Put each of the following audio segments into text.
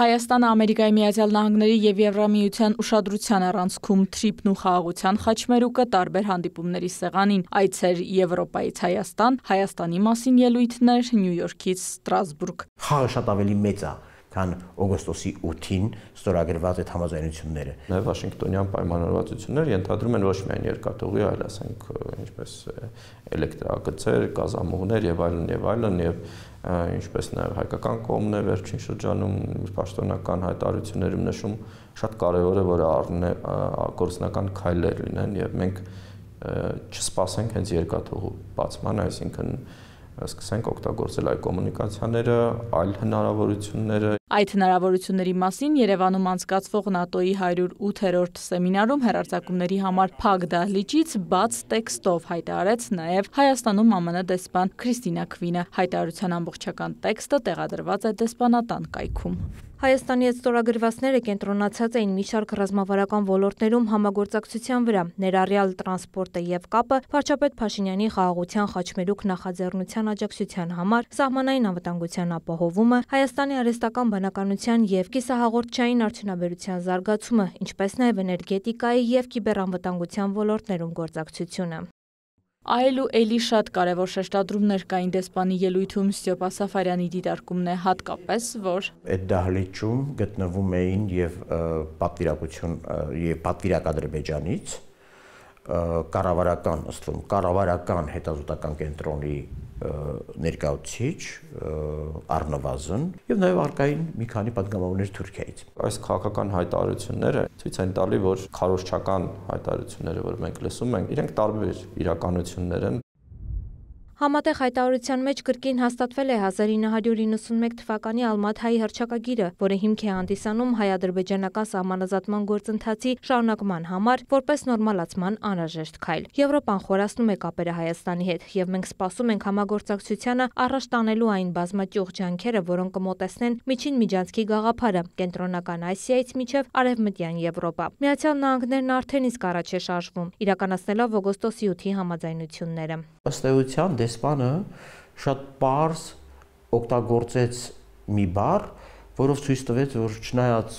Հայաստանը Ամերիկայի Միացյալ Նահանգների և Եվրամիության ուշադրության առանցքում թրիփն ու խաղաղության խաչմերուկը տարբեր հանդիպումների սեղանին, այցեր Եվրոպայից Հայաստան, Հայաստանի մասին ելույթներ Նյու Յորքից Ստրասբուրգ։ Խաղը շատ ավելի մեծ է, քան օգոստոսի 8-ին ստորագրված այդ համաձայնությունները։ Նաև Վաշինգտոնյան պայմանավորվածություններ ենթադրում են ոչ միայն երկաթուղի, այլ ասենք ինչպես էլեկտրագծեր, գազամուղներ եւ այլն եւ ինչպես նաև հայկական կողմն է վերջին շրջանում պաշտոնական հայտարարություններում նշում շատ կարևոր է որ գործնական քայլեր լինեն եւ մենք չսպասենք հենց երկաթուղու բացման, այսինքն սկսենք օգտագործել այլ կոմունիկացիաները, այլ հնարավորությունները։ Այդ հնարավորությունների մասին Երևանում անցկացվող ՆԱՏՕ-ի 108-րդ սեմինարում հեռարձակումների համար փակ դահլիճից բաց տեքստով հայտարարեց նաև Հայաստանում ԱՄՆ դեսպան Քրիստինա Քվինը։ Հայտարարության ամբողջական տեքստը տեղադրված է դեսպանատան կայքում։ Հայաստանի հետ ստորագրվածները կենտրոնացած էին մի շարք ռազմավարական ոլորտներում համագործակցության վրա, ներառյալ տրանսպորտը եւ կապը, վարչապետ Փաշինյանի խաղաղության խաչմերուկ նախաձեռնության աջակցության համար, սահմանային անվտանգության ապահովումը, Հայաստանի արհեստական բնականության եւ կիսահաղորդչային արդյունաբերության զարգացումը, ինչպես նաեւ էներգետիկայի եւ կիբերանվտանգության ոլորտներում գործակցությունը։ Այլ ու էլի շատ կարևոր շեշտադրումներ կային դեսպանի ելույթում Ստյոպա Սաֆարյանի դիտարկումն է հատկապես, որ այդ դահլիճում գտնվում էին եւ պատվիրակություն եւ պատվիրակ Ադրբեջանից կառավարական հետազոտական կենտրոնի ներկայացուցիչ առնվազն եւ նաեւ արկային մի քանի պատգամավորներ Թուրքիայից։ Այս քաղաքական հայտարարությունները ցույց են տալի, որ քարոզչական հայտարարությունները, որ մենք լսում ենք, իրենք տարբեր իրականություններ են։ Համատեղ հայտարարության մեջ կրկին հաստատվել է 1991 թվականի Ալմաթայի հռչակագիրը, որը հիմք է հանդիսանում հայ-ադրբեջանական սահմանազատման գործընթացի շարունակման համար որպես նորմալացման անհրաժեշտ քայլ։ Եվրոպան խորացնում է կապերը Հայաստանի հետ, եւ մենք սպասում ենք համագործակցությանը առաջ տանելու այն բազմաճյուղ ջանքերը, որոնք կմոտեցնեն միջին միջանցքի գաղափարը կենտրոնական Ասիայից մինչև արևմտյան Եվրոպա։ Միացյալ Նահանգներն արդեն իսկ առաջ է շարժվում, իրականացնելով օգոստոսի 8-ի համաձայնությունները։ Ըստ էության դեսպանը շատ պարզ օգտագործեց մի բառ, որով ցույց տվեց, որ չնայած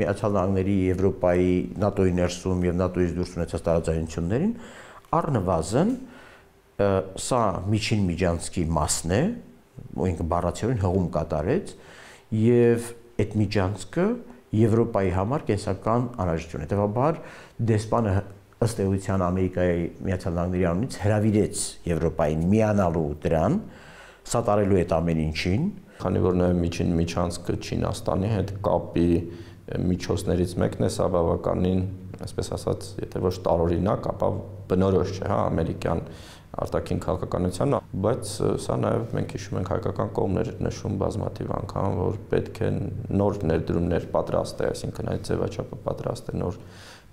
Միացյալ Նահանգների, Եվրոպայի, ՆԱՏՕ-ի ներսում եւ ՆԱՏՕ-ից դուրս ունեցած տարաձայնություններին, առնվազն սա միջին միջանցքի մասն է, ու ինքը բառացիորեն հղում կատարեց, եւ այդ միջանցքը Եվրոպայի համար կենսական անհրաժեշտություն է։ Հետեւաբար դեսպանը ըստ էության Ամերիկայի Միացյալ Նահանգների անունից հրավիրեց Եվրոպային միանալու դրան, սատարելու այդ ամեն ինչին, քանի որ նաև միջին միջանցքը Չինաստանի հետ կապի միջոցներից մեկն է, սա բավականին, այսպես ասած, եթե ոչ տարօրինակ, ապա բնորոշ չէ, հա, ամերիկյան արտաքին քաղաքականության, բայց սա նաև մենք հիշում ենք հայկական կողմներ նշում բազմաթիվ անգամ, որ պետք է նոր ներդրումներ պատրաստել, այսինքն այդ ձևաչափը պատրաստ է նոր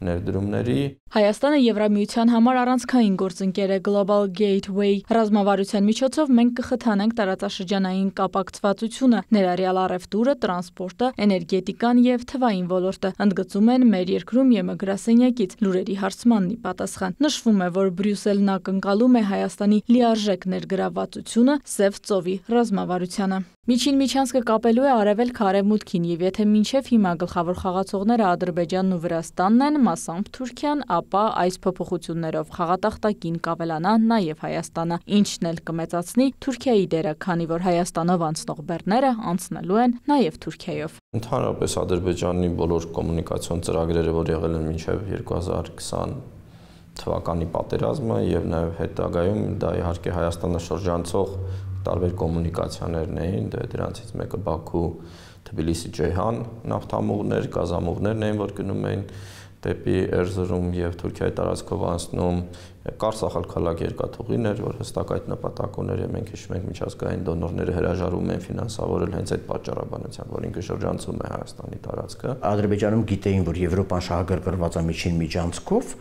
ներդրումների։ Հայաստանը Եվրամիության համար առանցքային գործընկեր է Global Gateway ռազմավարության միջոցով մենք կխթանենք տարածաշրջանային կապակցվածությունը, ներառյալ առևտուրը, տրանսպորտը, էներգետիկան եւ թվային ոլորտը, ընդգծում են մեր երկրում ԵՄ գրասենյակից լուրերի հարցմանն ի պատասխան։ Նշվում է, որ Բրյուսելն ակնկալում է Հայաստանի լիարժեք ներգրավվածությունը Սև ծովի ռազմավարությանը։ Միջին միջանցքը կապելու է արևելքը արևմուտքին եւ եթե մինչեւ հիմա գլխավոր խաղացողները Ադրբեջանն ու Վրաստանն են, մասամբ Թուրքիան, ապա այս փոփոխություններով խաղատախտակին կավելանա նաեւ Հայաստանը, ինչն էլ կմեծացնի Թուրքիայի դերը, քանի որ Հայաստանով անցնող բեռները անցնելու են նաեւ Թուրքիայով։ Ընդհանրապես Ադրբեջանի բոլոր կոմունիկացիոն ծրագրերը, որ եղել են մինչեւ 2020 թվականի պատերազմը եւ նաեւ հետագայում դա իհարկե Հայաստանը շրջանցող տարբեր կոմունիկացիաներն էին, դրանցից մեկը Բաքու, Թբիլիսի-Ջեհան նավթամուղներ, գազամուղներն էին, որ գնում էին դեպի Էրզրում եւ Թուրքիայի տարածքով անցնում, Կարս-Ախալքալակ երկաթուղին էր, որ հստակ այդ նպատակ ուներ եւ մենք հիշում ենք միջազգային դոնորները հրաժարվում են ֆինանսավորել հենց այդ պատճառաբանությամբ, որ ինքը շրջանցում է Հայաստանի տարածքը։ Ադրբեջանում գիտեին, որ Եվրոպան շահագրգռված է միջին միջանցքով,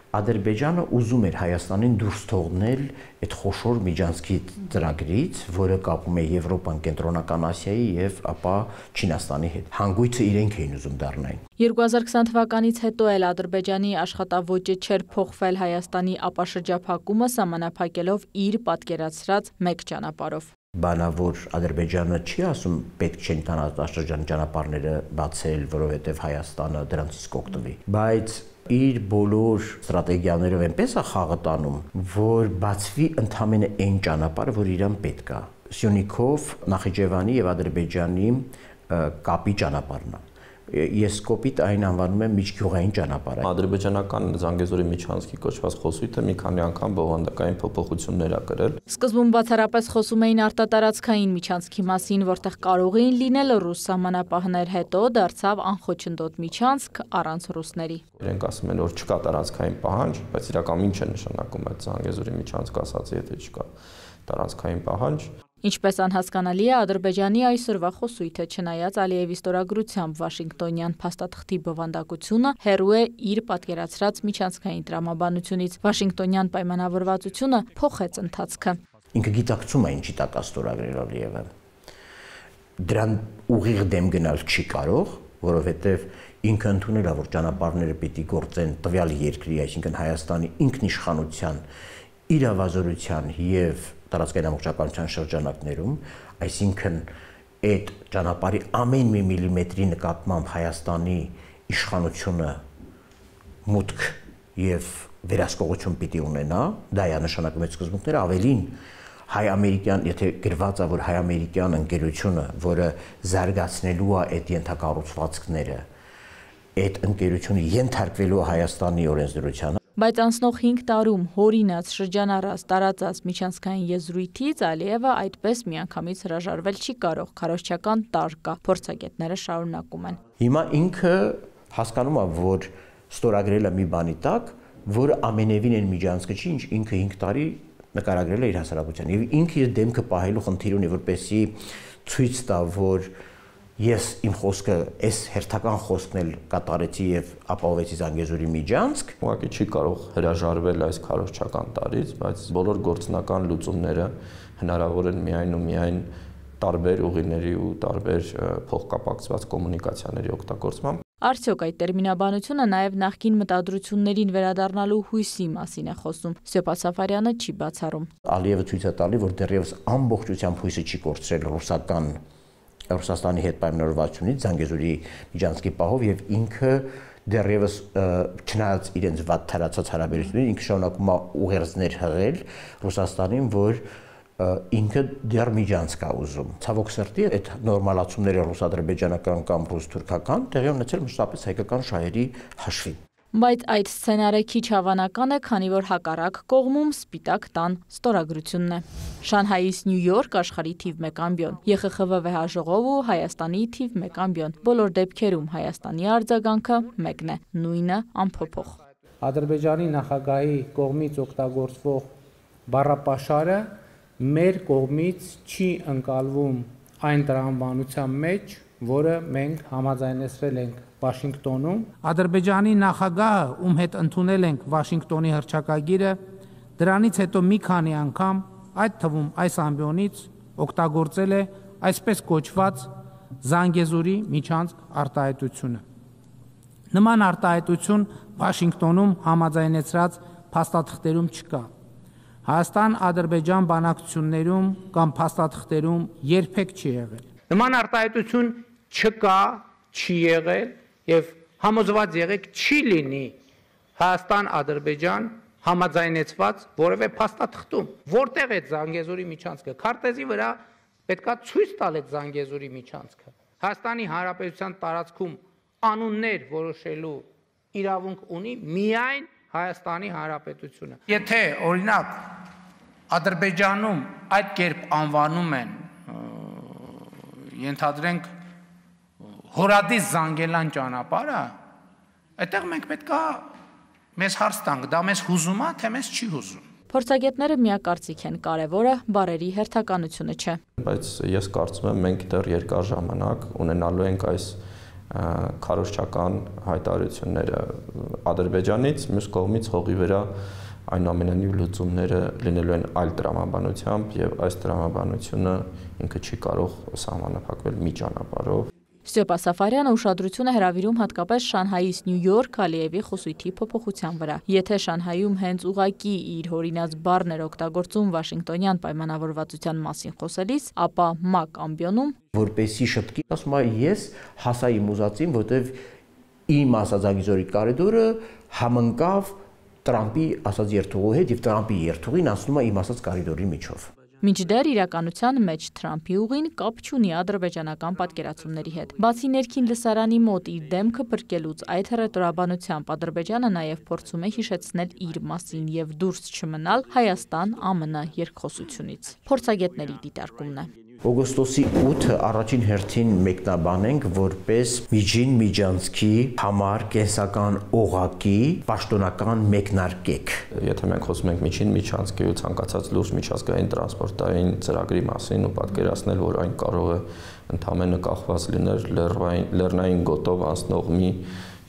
Ադրբեջանը ուզում էր Հայաստանին դուրս թողնել այդ խոշոր միջանցքի ծրագրից, որը կապում է Եվրոպան, Կենտրոնական Ասիայի եւ ապա Չինաստանի հետ։ Հանգույցը իրենք էին ուզում դառնային։ 2020 թվականից հետո էլ Ադրբեջանի աշխատավոճը չէր փոխվել Հայաստանի ապաշրջափակումը սահմանափակելով իր պատկերացրած մեկ ճանապարհով։ բանա, որ Ադրբեջանը չի ասում պետք չէ տարածաշրջանի ճանապարհները բացել, որովհետև Հայաստանը դրանցից կօգտվի, բայց իր բոլոր ստրատեգիաներով այնպես է խաղը տանում, որ բացվի ընդամենը այն ճանապարհը, որ իրան պետք է։ Սյունիքով Նախիջևանի եւ Ադրբեջանի կապի ճանապարհն է։ Ես կոպիտ այն անվանում եմ միջգյուղային ճանապարհ։ Ադրբեջանական Զանգեզուրի միջանցքի կոչված խոսույթը մի քանի անգամ բովանդակային փոփոխություններ ա կրել։ Սկզբում բացառապես խոսում էին արտատարածքային միջանցքի մասին, որտեղ կարող էին լինել ռուս սահմանապահներ, հետո դարձավ անխոչնդոտ միջանցք առանց ռուսների։ Իրենք ասում են, որ չկա տարածքային պահանջ, բայց իրականում ինչ է նշանակում այդ Զանգեզուրի միջանցք ասացի, եթե չկա տարածքային պահանջ։ Ինչպես անհասկանալի է Ադրբեջանի այսօրվա խոսույթը, չնայած Ալիևի ստորագրությամբ Վաշինգտոնյան փաստաթղթի բովանդակությունը հեռու է իր պատկերացրած միջանցքային տրամաբանությունից։ Վաշինգտոնյան պայմանավորվածությունը փոխեց ընթացքը։ Ինքը գիտակցում է ինչի տակ է ստորագրել Ալիևը։ Դրան ուղիղ դեմ գնալ չի կարող, որովհետև ինքը ընդունել է, որ ճանապարհները պետք է գործեն տվյալ երկրի, այսինքն Հայաստանի ինքնիշխանության, իրավազորության եւ տարածքային ամբողջականության շրջանակներում, այսինքն այդ ճանապարհի ամեն մի միլիմետրի նկատմամբ Հայաստանի իշխանությունը մուտք եւ վերահսկողություն պիտի ունենա, դա է նշանակում այդ սկզբունքները, ավելին հայ-ամերիկյան, եթե գրված է, որ հայ-ամերիկյան ընկերությունը, որը զարգացնելու է այդ ենթակառուցվածքները, այդ ընկերությունը ենթարկվելու է Հայաստանի օրենսդրությանը։ Բայց անցնող 5 տարում հորինած շրջանառած տարածած միջանցքային եզրույթից Ալիևը այդպես միանգամից հրաժարվել չի կարող, քարոզչական տար կա, փորձագետները շարունակում են։ Հիմա ինքը հասկանում է, որ ստորագրել է մի բանի տակ, որը ամենևին այն միջանցքը չի, ինչ ինքը 5 տարի նկարագրել է իր հասարակության, եւ ինքը իր դեմքը պահելու խնդիր ունի, որպեսզի ցույց տա, որ ես իմ խոսքը, այս հերթական խոսքն էլ կատարեցի եւ ապահովեցի Զանգեզուրի միջանցք։ Ուղղակի չի կարող հրաժարվել այս քարոզչական տարից, բայց բոլոր գործնական լուծումները հնարավոր են միայն ու միայն տարբեր ուղիների ու տարբեր փոխկապակցված կոմունիկացիաների օգտագործմամբ։ Արդյոք այդ տերմինաբանությունը նաև նախկին մտադրություններին վերադառնալու հույսի մասին է խոսում։ Սյոպատ Սաֆարյանը չի բացառում։ Ալիևը ցույց է տալի, որ դեռևս ամբողջությամբ հույսը չի կորցրել Ռուսաստանի հետ պայմանավորվածությունից Զանգեզուրի միջանցքի պահով եւ ինքը դեռևս չնայած իրենց վատ թարացած հարաբերություններին ինքը շարունակում է ուղերձներ հղել Ռուսաստանին, որ ինքը դեռ միջանցք է ուզում։ Ցավոք սրտի այդ նորմալացումները ռուս-ադրբեջանական կամ ռուս-թուրքական տեղի ունեցել մշտապես հայկական շահերի հաշվին։ Բայց այդ սցենարը քիչ հավանական է, քանի որ հակառակ կողմում Սպիտակ տան ստորագրությունն է։ Շանհայից Նյու Յորք աշխարհի թիվ 1 ամբիոն, ԵԽԽՎ վեհաժողով ու Հայաստանի թիվ 1 ամբիոն։ Բոլոր դեպքերում Հայաստանի արձագանքը մեկն է, նույնը անփոփոխ։ Ադրբեջանի նախագահի կողմից օգտագործվող բառապաշարը մեր կողմից չի ընկալվում այն տրամաբանության մեջ, որը մենք համաձայնեցրել ենք Վաշինգտոնում։ Ադրբեջանի նախագահը, ում հետ ընդունել ենք Վաշինգտոնի հռչակագիրը, դրանից հետո մի քանի անգամ, այդ թվում այս ամբիոնից օգտագործել է այսպես կոչված Զանգեզուրի միջանցք արտահայտությունը։ Նման արտահայտություն Վաշինգտոնում համաձայնեցրած փաստաթղթերում չկա։ Հայաստան-Ադրբեջան բանակցություններում կամ փաստաթղթերում երբեք չի եղել։ Նման արտահայտություն չկա, չի եղել եւ համոզված եղեք չի լինի Հայաստան-Ադրբեջան համաձայնեցված որևէ փաստաթղթում, որտեղ է Զանգեզուրի միջանցքը, քարտեզի վրա պետքա ցույց տալ այդ Զանգեզուրի միջանցքը։ Հայաստանի Հանրապետության տարածքում անուններ որոշելու իրավունք ունի միայն Հայաստանի Հանրապետությունը։ Եթե օրինակ Ադրբեջանում այդ կերպ անվանում են, ենթադրենք Հորադիս Զանգելան ճանապարհը, այդտեղ մենք պետքա մեզ հարց տանք, դա մեզ հուզում է, թե մեզ չի հուզում։ Փորձագետները միակարծիք են, կարևորը բարերի հերթականությունը չէ։ Բայց ես կարծում եմ մենք դեռ երկար ժամանակ ունենալու ենք այս քարոզչական հայտարարությունները Ադրբեջանից, մյուս կողմից հողի վրա այնուամենայնիվ լուծումները լինելու են այլ տրամաբանությամբ եւ այս տրամաբանությունը ինքը չի կարող սահմանափակվել մի ճանապարհով։ Ստեփա Սաֆարյանը ուշադրություն է հրավիրում հատկապես Շանհայից Նյու Յորք Ալիևի խոսույթի փոփոխության վրա։ Եթե Շանհայում հենց ուղակի իր հորինած բառներ օգտագործում Վաշինգտոնյան պայմանավորվածության մասին խոսելիս, ապա ՄԱԿ ամբիոնում որպեսի շտկի, ասում եմ, ես հասա իմ ուզածին, որտեվ իմ ասածագիզորի կարիդորը համընկավ Տրամպի ասած երթուղու հետ եւ Տրամպի երթուղին անցնում է իմ ասած կարիդորի միջով։ Մինչդեռ իրականության մեջ Թրամփի ուղին կապ չունի ադրբեջանական պատկերացումների հետ։ Բացի ներքին լսարանի մոտ իր դեմքը փրկելուց այդ հռետորաբանությամբ Ադրբեջանը նաև փորձում է հիշեցնել իր մասին եւ դուրս չմնալ Հայաստան-ԱՄՆ երկխոսությունից։ Փորձագետների դիտարկումն է։ Օգոստոսի 8-ը առաջին հերթին մեկնաբանենք որպես միջին միջանցքի համար կենսական օղակի պաշտոնական մեկնարկեք։ Եթե մենք խոսում ենք միջին միջանցքի ու ցանկացած լուրջ միջազգային տրանսպորտային ծրագրի մասին ու պատկերացնել, որ այն կարող է ընդհանրապես կախված լինել լեռնային գոտով անցնող մի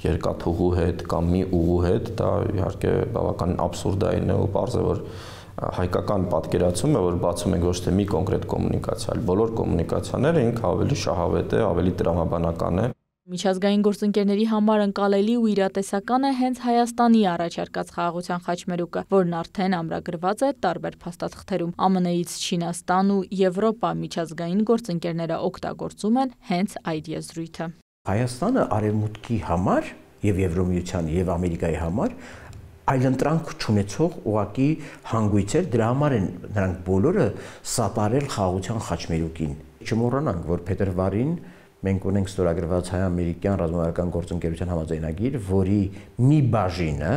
երկաթուղու հետ կամ մի ուղու հետ, դա իհարկե բավականին աբսուրդային է ու պարզ է, որ հայկական պատկերացումը, որ բացում ենք ոչ թե մի կոնկրետ կոմունիկացիա, այլ բոլոր կոմունիկացիաները ինքը ավելի շահավետ է, ավելի տրամաբանական է։ Միջազգային գործընկերների համար ընկալելի ու իրատեսական է հենց Հայաստանի առաջարկած խաղաղության խաչմերուկը, որն արդեն ամրագրված է տարբեր փաստաթղթերում։ ԱՄՆ-ից Չինաստան ու Եվրոպա միջազգային գործընկերները օգտագործում են հենց այդ եզրույթը։ Հայաստանը արևմուտքի համար եւ Եվրոմիության եւ Ամերիկայի համար այլընտրանք չունեցող ուղակի հանգույց էր, դրա համար են նրանք բոլորը սատարել խաղաղության խաչմերուկին։ Չմոռանանք, որ փետրվարին մենք ունենք ստորագրված հայ-ամերիկյան ռազմավարական գործընկերության համաձայնագիր, որի մի բաժինը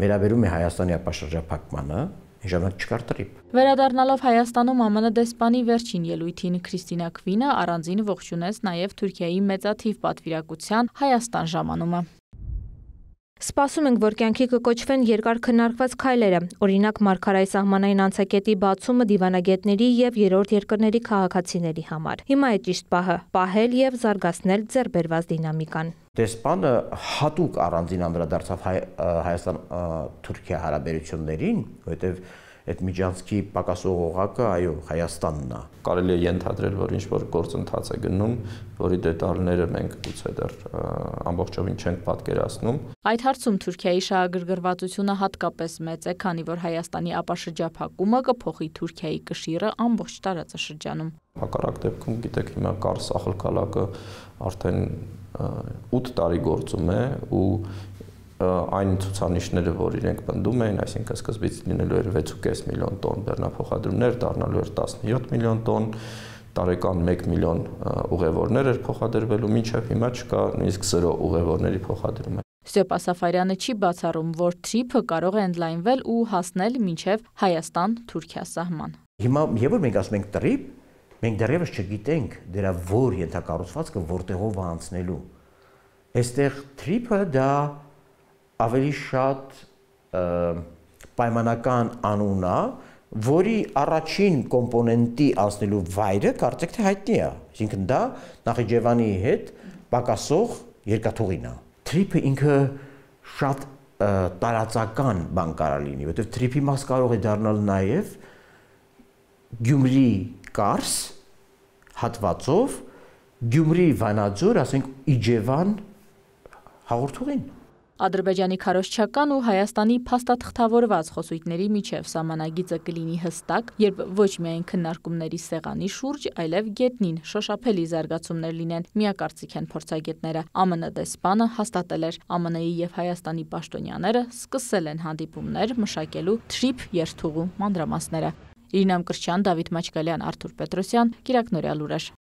վերաբերում է Հայաստանի ապաշրջափակմանը, ժամանակ չկար տրիպ։ Վերադառնալով Հայաստանում ԱՄՆ դեսպանի վերջին ելույթին Քրիստինա Քվինը առանձին ողջունեց նաև Թուրքիայի մեծաթիվ պատվիրակության Հայաստան ժամանումը։ Սպասում ենք, որ կյանքի կկոչվեն երկար քննարկված քայլերը, օրինակ Մարգարայի սահմանային անցակետի բացումը դիվանագետների եւ երրորդ երկրների քաղաքացիների համար։ Հիմա է ճիշտ պահը՝ պահել եւ զարգացնել ձեռբերված դինամիկան։ Դեսպանը հատուկ առանձին անդրադարձավ Հայաստան-Թուրքիա հարաբերություններին, որովհետեւ այդ միջանցքի պակասող օղակը, այո, Հայաստանն է։ Կարելի է ենթադրել, որ ինչ-որ գործընթաց է գնում, որի դետալները մենք գուցե դեռ ամբողջովին չենք պատկերացնում։ Այդ հարցում Թուրքիայի շահագրգռվածությունը հատկապես մեծ է, քանի որ Հայաստանի ապաշրջափակումը կփոխի Թուրքիայի կշիռը ամբողջ տարածաշրջանում։ Հակառակ դեպքում, գիտեք, հիմա Կարս ախալքալակը արդեն 8 տարի գործում է ու այն ցուցանիշները, որ իրենք պնդում էին, այսինքն սկզբից լինելու էր 6.5 միլիոն տոն բեռնափոխադրումներ, դառնալու էր 17 միլիոն տոն, տարեկան 1 միլիոն ուղևորներ էր փոխադրվելու, մինչև հիմա չկա նույնիսկ 0 ուղևորների փոխադրում։ Ստեփա Սաֆարյանը չի բացառում, որ թրիփը կարող է ընդլայնվել ու հասնել մինչև Հայաստան-Թուրքիա սահման։ Հիմա երբ որ մենք ասում ենք տրիփ, մենք դեռևս չգիտենք դրա որ ենթակառուցվածքը որտեղով է անցնելու։ Այստեղ տրիփը դա ավելի շատ պայմանական անուն է, որի առաջին կոմպոնենտի անցնելու վայրը կարծեք թե հայտնի է, այսինքն դա Նախիջևանի հետ պակասող երկաթուղին է։ Թրիփը ինքը շատ տարածական բան կարող լինի, որովհետև թրիփի մաս կարող է դառնալ նաև Գյումրի Կարս հատվածով Գյումրի-Վանաձոր, ասենք Իջևան հաղորդուղին։ Ադրբեջանի քարոզչական ու Հայաստանի փաստաթղթավորված խոսույթների միջև սահմանագիծը կլինի հստակ, երբ ոչ միայն քննարկումների սեղանի շուրջ, այլև գետնին շոշափելի զարգացումներ լինեն, միակարծիք են փորձագետները։ ԱՄՆ դեսպանը հաստատել էր, ԱՄՆ-ի եւ Հայաստանի պաշտոնյաները սկսել են հանդիպումներ մշակելու թրիփ երթուղու մանրամասները։ Իրինամ Կրչյան, Դավիթ Մաչկալյան, Արթուր Պետրոսյան, Կիրակնորյա լուրեր։